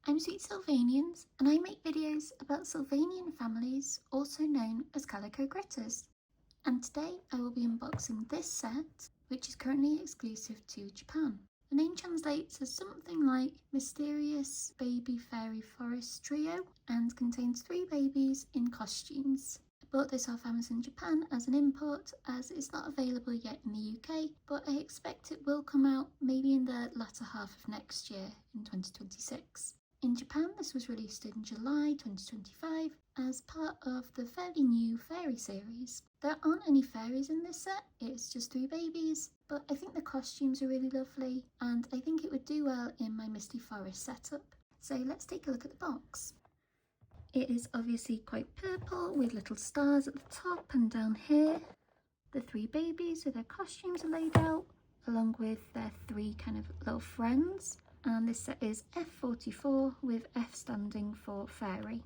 I'm Sweet Sylvanians, and I make videos about Sylvanian families, also known as Calico critters. And today I will be unboxing this set, which is currently exclusive to Japan. The name translates as something like Mysterious Baby Fairy Forest Trio and contains 3 babies in costumes. I bought this off Amazon Japan as an import, as it's not available yet in the UK, but I expect it will come out maybe in the latter half of next year in 2026. In Japan, this was released in July 2025 as part of the fairly new fairy series. There aren't any fairies in this set, it's just 3 babies, but I think the costumes are really lovely and I think it would do well in my Misty Forest setup. So let's take a look at the box. It is obviously quite purple with little stars at the top and down here. The 3 babies with their costumes are laid out along with their 3 kind of little friends. And this set is F44 with F standing for fairy.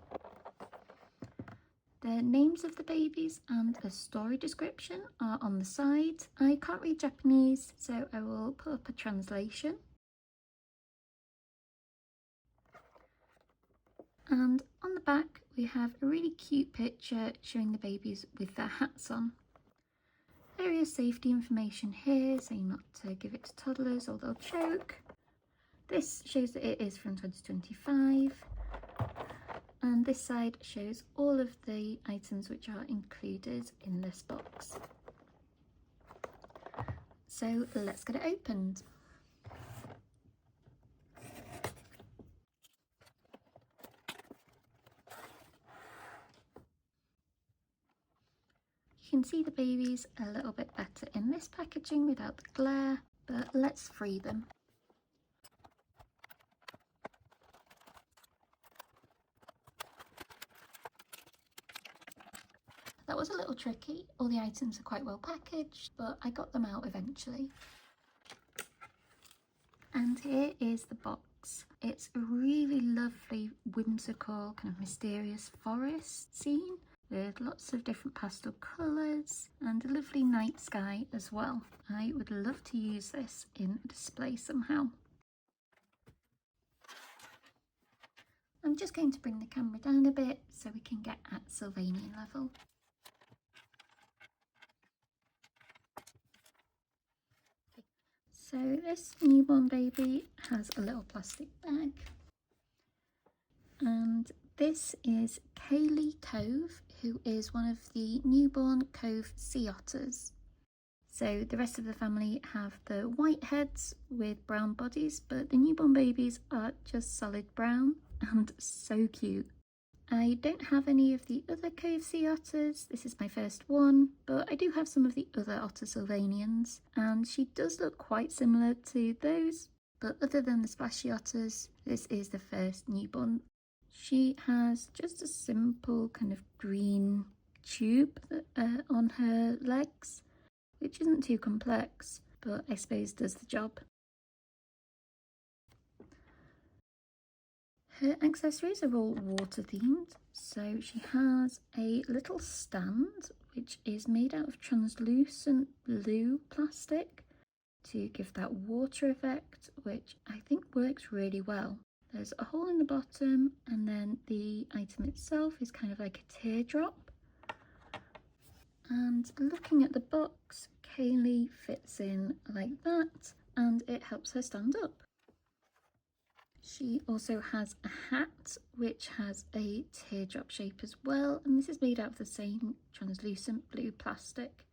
The names of the babies and a story description are on the side. I can't read Japanese, so I will put up a translation. And on the back we have a really cute picture showing the babies with their hats on. Various safety information here, saying not to give it to toddlers or they'll choke. This shows that it is from 2025, and this side shows all of the items which are included in this box. So let's get it opened. You can see the babies a little bit better in this packaging without the glare, but let's free them. That was a little tricky. All the items are quite well packaged, but I got them out eventually. And here is the box. It's a really lovely, whimsical, kind of mysterious forest scene with lots of different pastel colours and a lovely night sky as well. I would love to use this in a display somehow. I'm just going to bring the camera down a bit so we can get at Sylvanian level. So this newborn baby has a little plastic bag, and this is Calico, who is one of the newborn cove sea otters. So the rest of the family have the white heads with brown bodies, but the newborn babies are just solid brown and so cute. I don't have any of the other cove sea otters, this is my first one, but I do have some of the other otter Sylvanians, and she does look quite similar to those, but other than the splashy otters, this is the first newborn. She has just a simple kind of green tube on her legs, which isn't too complex, but I suppose does the job. Her accessories are all water themed, so she has a little stand which is made out of translucent blue plastic to give that water effect, which I think works really well. There's a hole in the bottom and then the item itself is kind of like a teardrop. And looking at the box, Kaylee fits in like that and it helps her stand up. She also has a hat which has a teardrop shape as well, and this is made out of the same translucent blue plastic.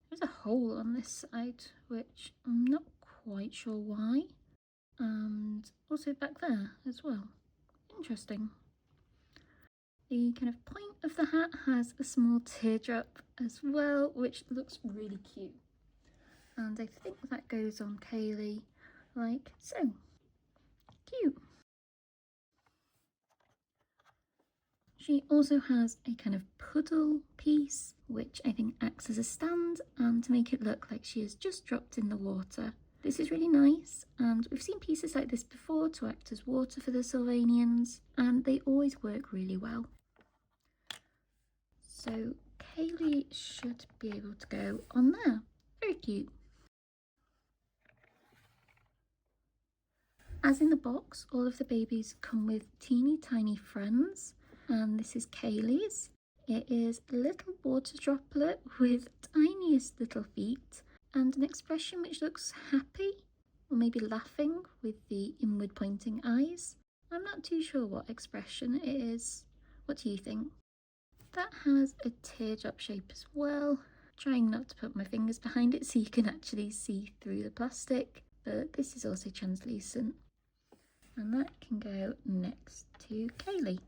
There's a hole on this side which I'm not quite sure why, and also back there as well. Interesting. The kind of point of the hat has a small teardrop as well, which looks really cute, and I think that goes on Kaylee like so. Cute. She also has a kind of puddle piece which I think acts as a stand and to make it look like she has just dropped in the water. This is really nice, and we've seen pieces like this before to act as water for the Sylvanians, and they always work really well. So Kaylee should be able to go on there. Very cute. As in the box, all of the babies come with teeny tiny friends, and this is Kaylee's. It is a little water droplet with tiniest little feet and an expression which looks happy or maybe laughing with the inward pointing eyes. I'm not too sure what expression it is. What do you think? That has a teardrop shape as well. Trying not to put my fingers behind it so you can actually see through the plastic, but this is also translucent. And that can go next to Kaylee.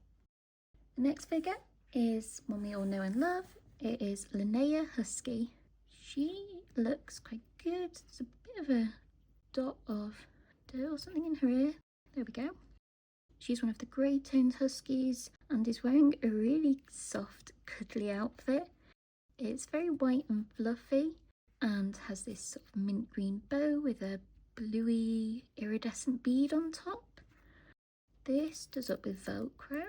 The next figure is one we all know and love. It is Linnea Husky. She looks quite good. There's a bit of a dot of dirt or something in her ear. There we go. She's one of the grey toned huskies and is wearing a really soft, cuddly outfit. It's very white and fluffy and has this sort of mint green bow with a bluey iridescent bead on top. This does up with Velcro.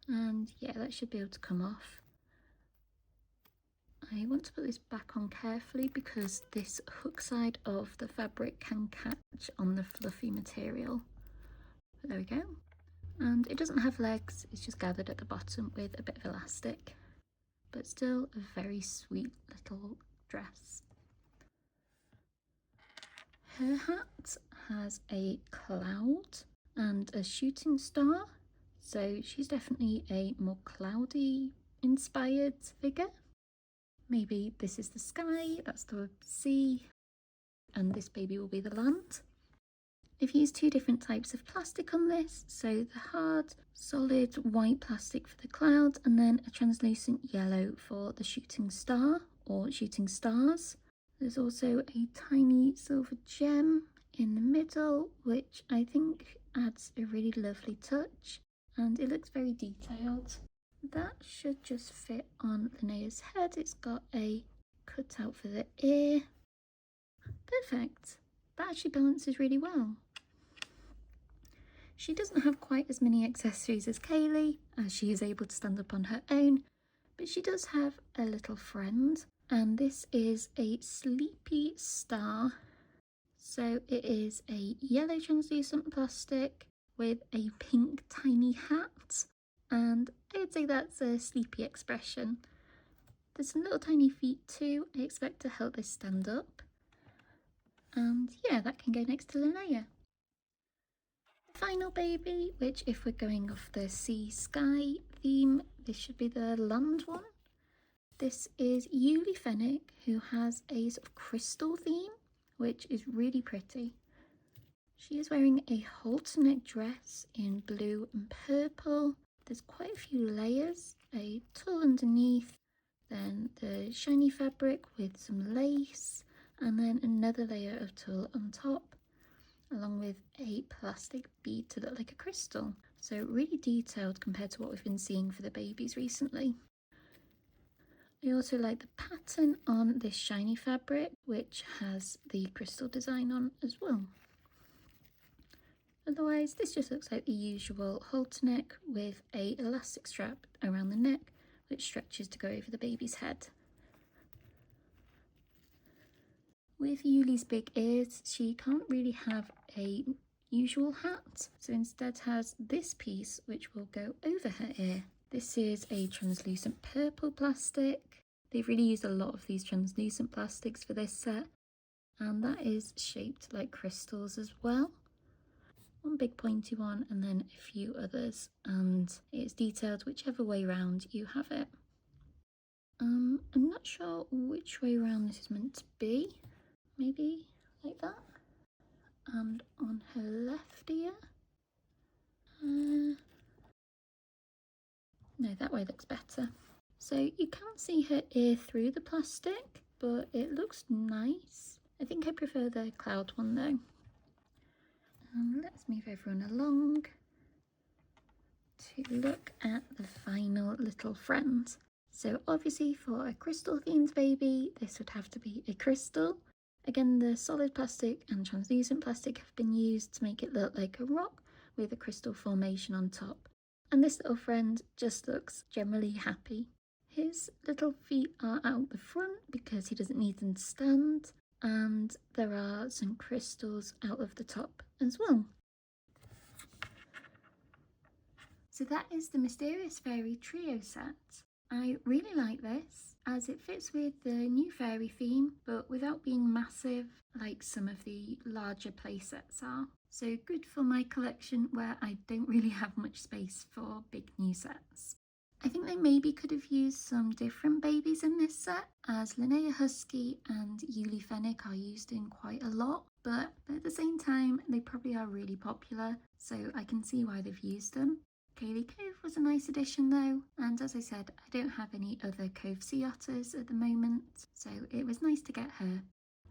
And yeah, that should be able to come off. I want to put this back on carefully because this hook side of the fabric can catch on the fluffy material. But there we go. And it doesn't have legs, it's just gathered at the bottom with a bit of elastic. But still a very sweet little dress. Her hat has a cloud and a shooting star, so she's definitely a more cloudy inspired figure. Maybe this is the sky, that's the sea, and this baby will be the land. They've used two different types of plastic on this, so the hard, solid white plastic for the cloud and then a translucent yellow for the shooting star or shooting stars. There's also a tiny silver gem in the middle, which I think adds a really lovely touch, and it looks very detailed. That should just fit on Linnea's head. It's got a cutout for the ear. Perfect. That actually balances really well. She doesn't have quite as many accessories as Kaylee, as she is able to stand up on her own, but she does have a little friend, and this is a sleepy star. So it is a yellow translucent plastic with a pink tiny hat, and I would say that's a sleepy expression. There's some little tiny feet too, I expect to help this stand up. And yeah, that can go next to Linnea. Final baby, which if we're going off the sea sky theme, this should be the land one. This is Yuli Fenwick, who has a sort of crystal theme, which is really pretty. She is wearing a halter neck dress in blue and purple. There's quite a few layers, a tulle underneath, then the shiny fabric with some lace, and then another layer of tulle on top, along with a plastic bead to look like a crystal. So really detailed compared to what we've been seeing for the babies recently. I also like the pattern on this shiny fabric, which has the crystal design on as well. Otherwise, this just looks like the usual halter neck with a elastic strap around the neck, which stretches to go over the baby's head. With Yuli's big ears, she can't really have a usual hat, so instead has this piece which will go over her ear. This is a translucent purple plastic. They've really used a lot of these translucent plastics for this set, and that is shaped like crystals as well. One big pointy one and then a few others, and it's detailed whichever way round you have it. I'm not sure which way around this is meant to be. Maybe like that. And on her left ear. No, that way looks better. So you can't see her ear through the plastic, but it looks nice. I think I prefer the cloud one though. Let's move everyone along to look at the final little friend. So obviously for a crystal themed baby, this would have to be a crystal. Again, the solid plastic and translucent plastic have been used to make it look like a rock with a crystal formation on top. And this little friend just looks generally happy. His little feet are out the front because he doesn't need them to stand. and there are some crystals out of the top as well. So that is the Mysterious Fairy Trio set. I really like this as it fits with the new fairy theme but without being massive like some of the larger play sets are. So good for my collection where I don't really have much space for big new sets. I think they maybe could have used some different babies in this set, as Linnea Husky and Yuli Fennec are used in quite a lot, but at the same time they probably are really popular, so I can see why they've used them. Calico was a nice addition though, and as I said, I don't have any other Cove Sea Otters at the moment, so it was nice to get her.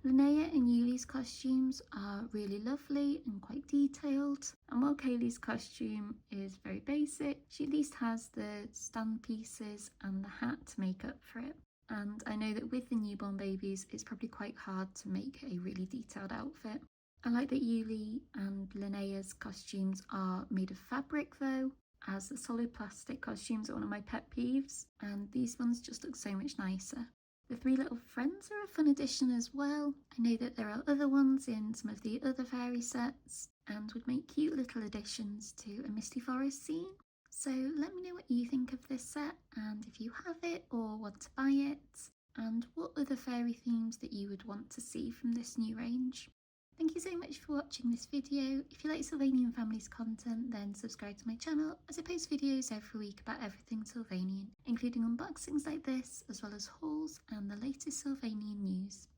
Linnea and Yuli's costumes are really lovely and quite detailed, and while Kaylee's costume is very basic, she at least has the stand pieces and the hat to make up for it. And I know that with the newborn babies, it's probably quite hard to make a really detailed outfit. I like that Yuli and Linnea's costumes are made of fabric though, as the solid plastic costumes are one of my pet peeves, and these ones just look so much nicer. The three little friends are a fun addition as well. I know that there are other ones in some of the other fairy sets and would make cute little additions to a Misty Forest scene. So let me know what you think of this set and if you have it or want to buy it, and what other fairy themes that you would want to see from this new range. Thank you so much for watching this video. If you like Sylvanian Families content, then subscribe to my channel as I post videos every week about everything Sylvanian, including unboxings like this, as well as hauls and the latest Sylvanian news.